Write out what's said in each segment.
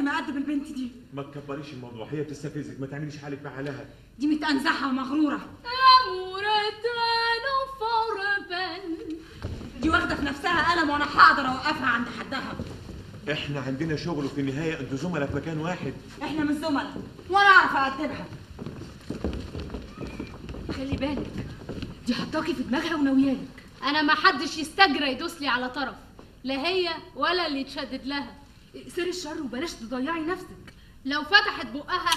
لازم اقدم البنت دي. ما تكبريش الموضوع، هي بتستفزك، ما تعمليش حالك بعلها. دي متأنزحة ومغرورة. دي واخدة في نفسها قلم وانا هقدر اوقفها عند حدها. احنا عندنا شغل وفي النهاية انتوا زملاء في مكان واحد. احنا مش زملاء وانا اعرف اقدمها. خلي بالك دي حطاكي في دماغها وناويالك. انا ما حدش يستجرى يدوس لي على طرف، لا هي ولا اللي يتشدد لها. سير الشر وبلاش تضيعي نفسك. لو فتحت بقها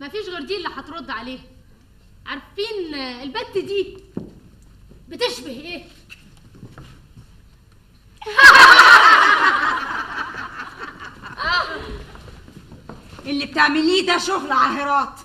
مفيش غير دي اللي هترد عليها. عارفين البت دي بتشبه ايه؟ اللي بتعمليه ده شغل عاهرات.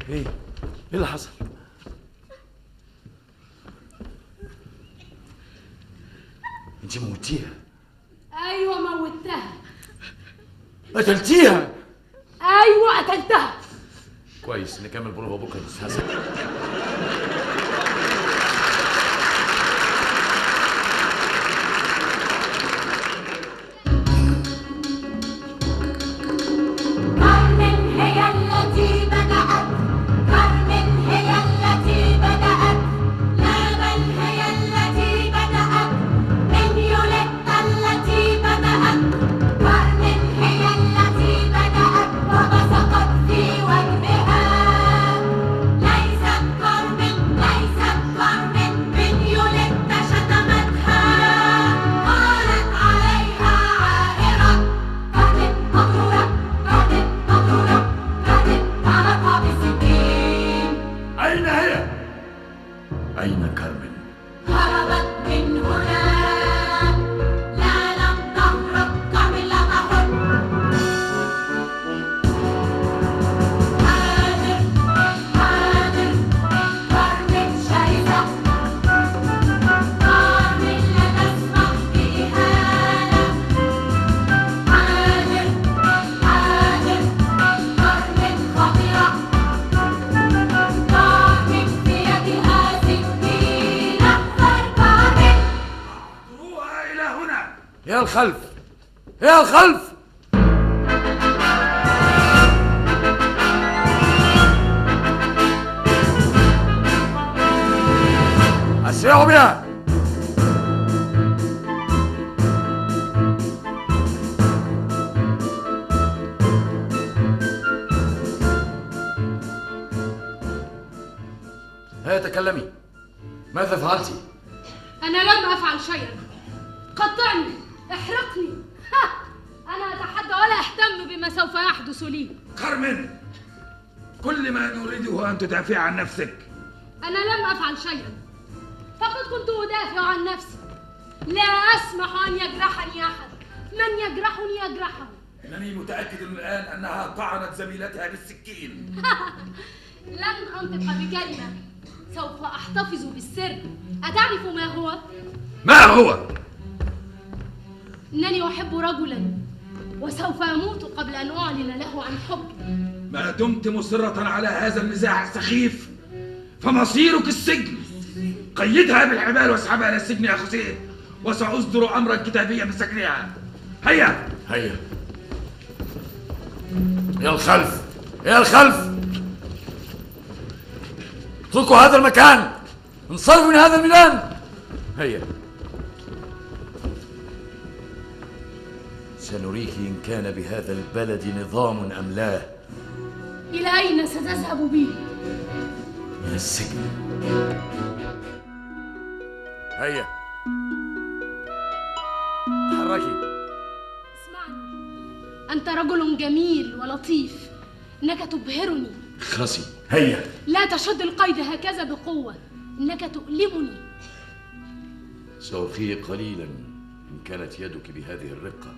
ايه اللي حصل؟ انت موتيها؟ ايوه موتها. قتلتيها؟ ايوه قتلتها. كويس، نكمل بروفا بكره يا استاذ حسن. أين كارمن؟ هربت من هنا. لا لم تهرب، كارمن لا تهرب. حاضر حاضر، كارمن شرسة. كارمن لا تسمح بإهانة. حاضر حاضر، كارمن خطيرة. كارمن في يدها سكينة. يا الخلف. يا الخلف. اسرعوا بها. هيا تكلمي، ماذا فعلتِ؟ أنا لم أفعل شيئا. قطعني، احرقني. أنا أتحدى ولا أهتم بما سوف يحدث لي. كارمن، كل ما نريده أن تدافع عن نفسك. أنا لم أفعل شيئا، فقد كنت أدافع عن نفسي. لا أسمح أن يجرحني أحد. من يجرحني يجرحه. إنني متأكد الآن أنها طعنت زميلتها بالسكين. لن أنطق بكلمة، سوف أحتفظ بالسر. أتعرف ما هو؟ ما هو؟ إنني أحب رجلا وسوف أموت قبل أن أعلن له عن حبي. ما دمت مصرة على هذا المزاح السخيف فمصيرك السجن. قيدها بالحبال واسحبها إلى السجن يا خوسيه، وسأصدر أمرا كتابيا بسجنها. هيا هيا إلى الخلف، إلى الخلف. اتركوا هذا المكان، انصرفوا من هذا الميدان. هيا، سنريك إن كان بهذا البلد نظام أم لا. إلى أين ستذهب بي؟ إلى السجن. هيا تحركي. اسمعني، أنت رجل جميل ولطيف، إنك تبهرني. اخرسي. هيا. لا تشد القيد هكذا بقوة، إنك تؤلمني. سأفيق قليلا إن كانت يدك بهذه الرقة.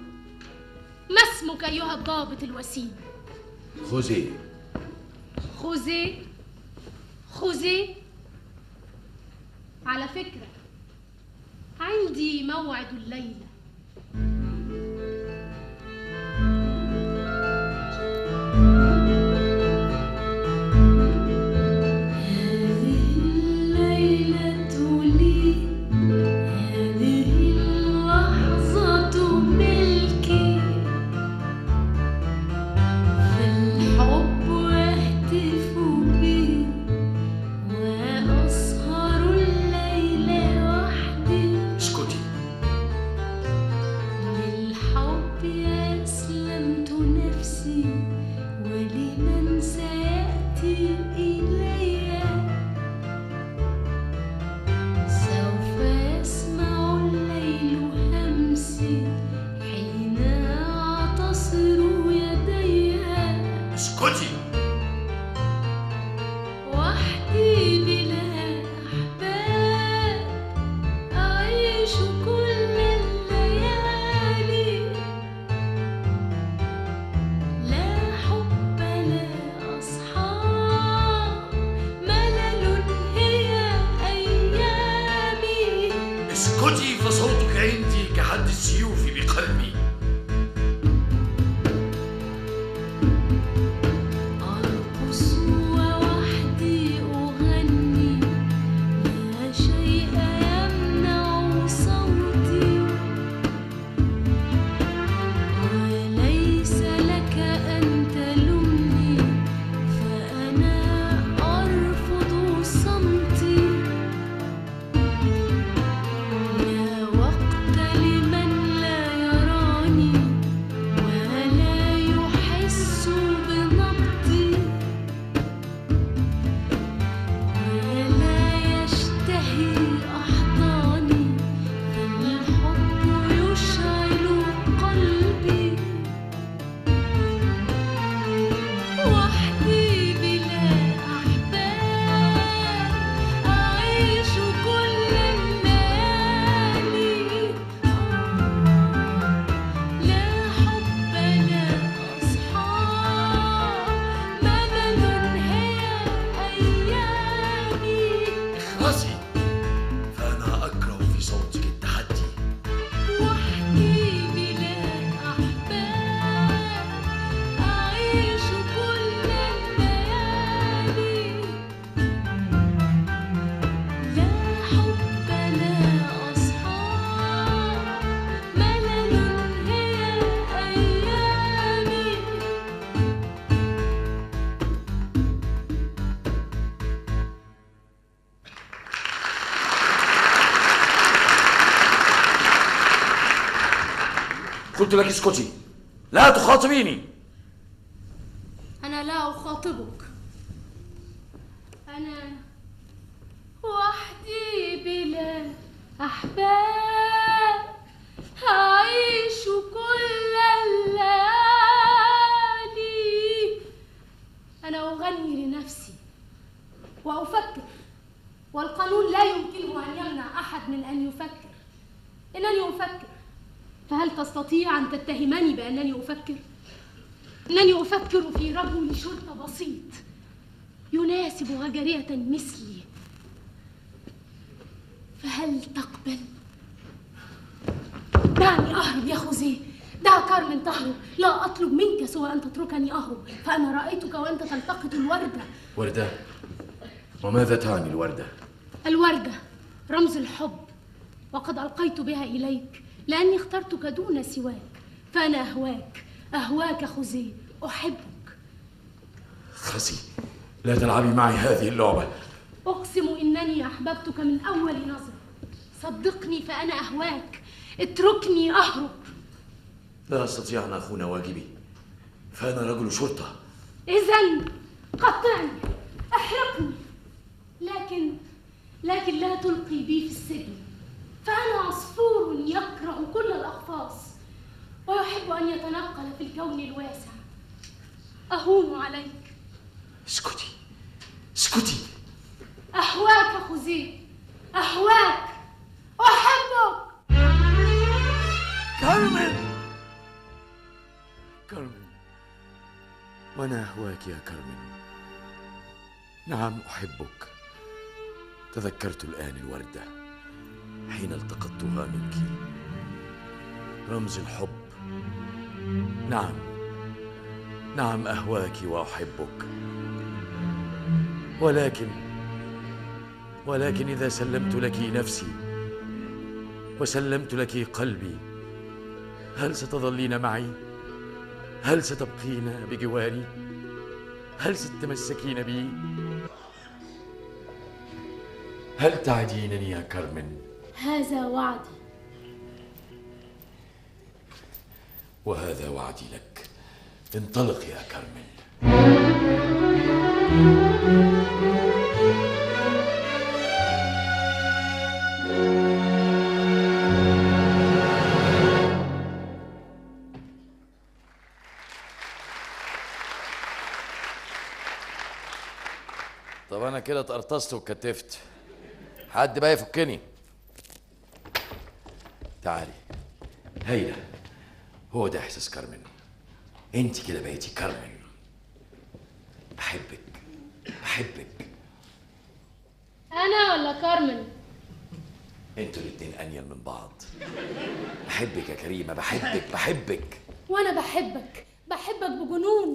ما اسمك أيها الضابط الوسيم؟ خوزيه. خوزيه؟ خوزيه؟ على فكرة، عندي موعد الليلة. قلت لك اسكتي، لا تخاطبيني. أنا لا أخاطبك، أنا وحدي بلا أحباب أعيش كل الليالي. أنا أغني لنفسي وأفكر، والقانون لا يمكنه أن يمنع أحد من أن يفكر. إنني أفكر، فهل تستطيع أن تتهمني بأنني أفكر؟ إنني أفكر في رجل شرطة بسيط يناسب غجرية مثلي، فهل تقبل؟ دعني أهرب يا خوزيه، دع كارمن تهرب. لا أطلب منك سوى أن تتركني أهرب، فأنا رأيتك وأنت تلتقط الوردة. وردة؟ وماذا تعني الوردة؟ الوردة رمز الحب، وقد ألقيت بها إليك لأني اخترتك دون سواك، فأنا أهواك، أهواك خوزيه، أحبك. خسي، لا تلعبي معي هذه اللعبة. أقسم إنني أحببتك من أول نظرة، صدقني فأنا أهواك، اتركني أهرب. لا أستطيع أن أخون واجبي، فأنا رجل شرطة. إذن قطعني، احرقني، لكن لا تلقي بي في السجن، فأنا عصفور يكره كل الأقفاص ويحب أن يتنقل في الكون الواسع. أهون عليك. اسكتي، اسكتي. أهواك خوزيه، أهواك، أحبك. كارمن، كارمن، وأنا أهواك يا كارمن. نعم أحبك. تذكرت الآن الوردة حين التقطتها منك، رمز الحب. نعم أهواك وأحبك. ولكن إذا سلمت لك نفسي وسلمت لك قلبي، هل ستظلين معي؟ هل ستبقين بجواري؟ هل ستتمسكين بي؟ هل تعدينني يا كارمن؟ هذا وعدي. وهذا وعدي لك. انطلق يا كارمن. طب انا كده اتقرطست واتكتفت، حد بقى يفكني. تعالي. هيدا هو ده احساس كارمن. انت كده بقيتي كارمن. بحبك، بحبك. أنا ولا كارمن؟ انتوا الاتنين انيل من بعض. بحبك يا كريمة، بحبك بحبك. وأنا بحبك، بحبك بجنون.